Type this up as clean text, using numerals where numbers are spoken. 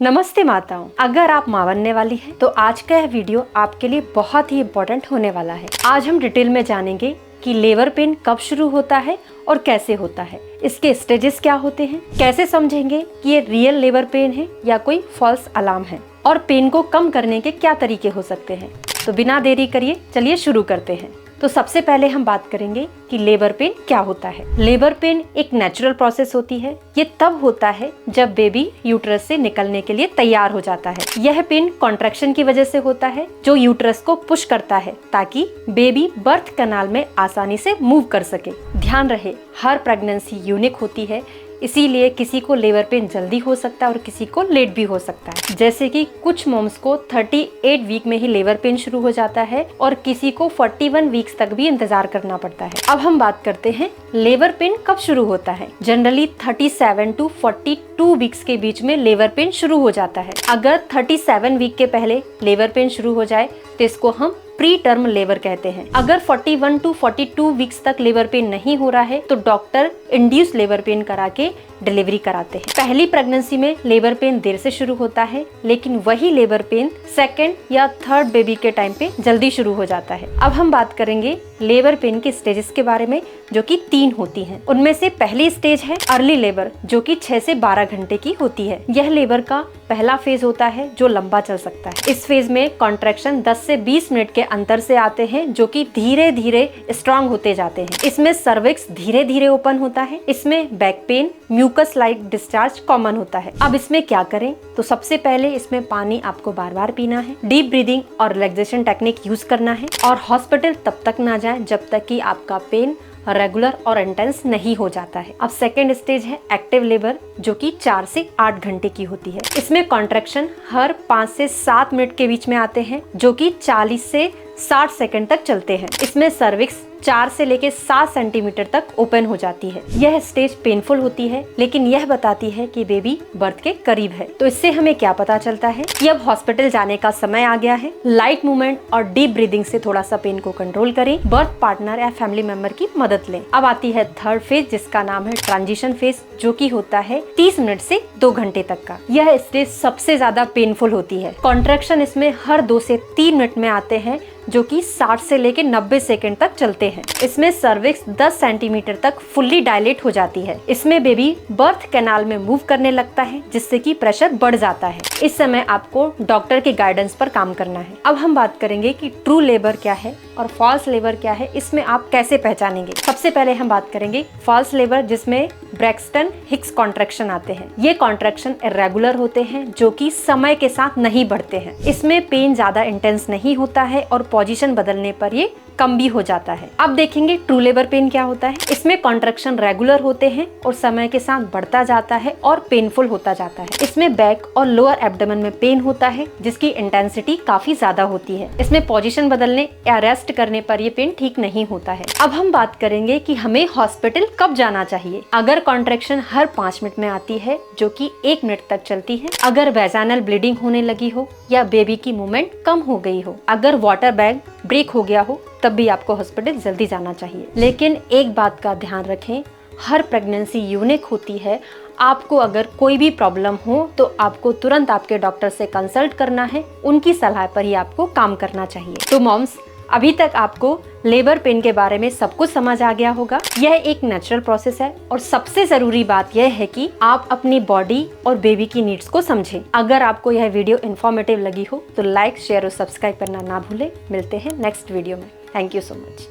नमस्ते माताओं, अगर आप मां बनने वाली हैं तो आज का यह वीडियो आपके लिए बहुत ही इम्पोर्टेंट होने वाला है। आज हम डिटेल में जानेंगे कि लेबर पेन कब शुरू होता है और कैसे होता है, इसके स्टेजेस क्या होते हैं, कैसे समझेंगे कि ये रियल लेबर पेन है या कोई फॉल्स अलार्म है, और पेन को कम करने के क्या तरीके हो सकते हैं। तो बिना देरी करिए चलिए शुरू करते हैं। तो सबसे पहले हम बात करेंगे कि लेबर पेन क्या होता है। लेबर पेन एक नेचुरल प्रोसेस होती है। ये तब होता है जब बेबी यूट्रस से निकलने के लिए तैयार हो जाता है। यह पेन कॉन्ट्रैक्शन की वजह से होता है जो यूट्रस को पुश करता है ताकि बेबी बर्थ कैनाल में आसानी से मूव कर सके। ध्यान रहे, हर प्रेगनेंसी यूनिक होती है, इसीलिए किसी को लेबर पेन जल्दी हो सकता है और किसी को लेट भी हो सकता है। जैसे कि कुछ मॉम्स को 38 वीक में ही लेबर पेन शुरू हो जाता है और किसी को 41 वीक्स तक भी इंतजार करना पड़ता है। अब हम बात करते हैं लेबर पेन कब शुरू होता है। जनरली 37 टू 42 वीक्स के बीच में लेबर पेन शुरू हो जाता है। अगर 37 वीक के पहले लेबर पेन शुरू हो जाए तो इसको हम प्री टर्म लेबर कहते हैं। अगर 41 टू 42 वीक्स तक लेबर पेन नहीं हो रहा है तो डॉक्टर इंड्यूस लेबर पेन करा के डिलीवरी कराते हैं। पहली प्रेगनेंसी में लेबर पेन देर से शुरू होता है, लेकिन वही लेबर पेन सेकंड या थर्ड बेबी के टाइम पे जल्दी शुरू हो जाता है। अब हम बात करेंगे लेबर पेन के स्टेजेस के बारे में, जो कि 3 होती हैं। उनमें से पहली स्टेज है अर्ली लेबर, जो कि 6 से 12 घंटे की होती है। यह लेबर का पहला फेज होता है जो लंबा चल सकता है। इस फेज में कॉन्ट्रैक्शन 10 से 20 मिनट के अंतर से आते हैं, जो कि धीरे धीरे स्ट्रांग होते जाते हैं। इसमें सर्विक्स धीरे धीरे ओपन होता है। इसमें back pain, mucus like discharge common होता है। अब इसमें क्या करें, तो सबसे पहले इसमें पानी आपको बार बार पीना है, डीप ब्रीदिंग और रिलैक्सेशन टेक्निक यूज करना है, और हॉस्पिटल तब तक ना जाए जब तक कि आपका पेन रेगुलर और इंटेंस नहीं हो जाता है। अब सेकेंड स्टेज है एक्टिव लेबर, जो कि 4 से 8 घंटे की होती है। इसमें कॉन्ट्रैक्शन हर 5 से 7 मिनट के बीच में आते हैं, जो कि 40 से 60 सेकंड तक चलते हैं। इसमें सर्विक्स 4 से लेके 7 सेंटीमीटर तक ओपन हो जाती है। यह स्टेज पेनफुल होती है, लेकिन यह बताती है कि बेबी बर्थ के करीब है। तो इससे हमें क्या पता चलता है कि अब हॉस्पिटल जाने का समय आ गया है। लाइट मूवमेंट और डीप ब्रीदिंग से थोड़ा सा पेन को कंट्रोल करें। बर्थ पार्टनर या फैमिली मेंबर की मदद लें। अब आती है थर्ड फेज, जिसका नाम है ट्रांजिशन फेज, जो कि होता है 30 मिनट से 2 घंटे तक का। यह स्टेज सबसे ज्यादा पेनफुल होती है। कॉन्ट्रैक्शन इसमें हर 2 से 3 मिनट में आते हैं, जो कि 60 से लेके 90 सेकंड तक चलते हैं। इसमें सर्विक्स 10 सेंटीमीटर तक फुल्ली डायलेट हो जाती है। इसमें बेबी बर्थ कैनाल में मूव करने लगता है, जिससे कि प्रेशर बढ़ जाता है। इस समय आपको डॉक्टर के गाइडेंस पर काम करना है। अब हम बात करेंगे कि ट्रू लेबर क्या है और फॉल्स लेबर क्या है, इसमें आप कैसे पहचानेंगे। सबसे पहले हम बात करेंगे फॉल्स लेबर, जिसमें ब्रैक्सटन हिक्स कॉन्ट्रैक्शन आते हैं। ये कॉन्ट्रैक्शन इरेगुलर होते हैं, जो कि समय के साथ नहीं बढ़ते हैं। इसमें पेन ज्यादा इंटेंस नहीं होता है और पोजीशन बदलने पर ये कम भी हो जाता है। अब देखेंगे ट्रू लेबर पेन क्या होता है। इसमें कॉन्ट्रैक्शन रेगुलर होते हैं और समय के साथ बढ़ता जाता है और पेनफुल होता जाता है। इसमें बैक और लोअर एब्डोमेन में पेन होता है, जिसकी इंटेंसिटी काफी ज्यादा होती है। इसमें पोजीशन बदलने या रेस्ट करने पर ये पेन ठीक नहीं होता है। अब हम बात करेंगे कि हमें हॉस्पिटल कब जाना चाहिए। अगर कॉन्ट्रैक्शन हर 5 मिनट में आती है, जो कि 1 मिनट तक चलती है, अगर वेजाइनल ब्लीडिंग होने लगी हो या बेबी की मूवमेंट कम हो गई हो, अगर वाटर बैग ब्रेक हो गया हो, तब भी आपको हॉस्पिटल जल्दी जाना चाहिए। लेकिन एक बात का ध्यान रखें, हर प्रेगनेंसी यूनिक होती है। आपको अगर कोई भी प्रॉब्लम हो तो आपको तुरंत आपके डॉक्टर से कंसल्ट करना है। उनकी सलाह पर ही आपको काम करना चाहिए। तो मॉम्स, अभी तक आपको लेबर पेन के बारे में सब कुछ समझ आ गया होगा। यह एक नेचुरल प्रोसेस है और सबसे जरूरी बात यह है कि आप अपनी बॉडी और बेबी की नीड्स को समझें। अगर आपको यह वीडियो इन्फॉर्मेटिव लगी हो तो लाइक, शेयर और सब्सक्राइब करना ना भूलें। मिलते हैं नेक्स्ट वीडियो में। Thank you so much.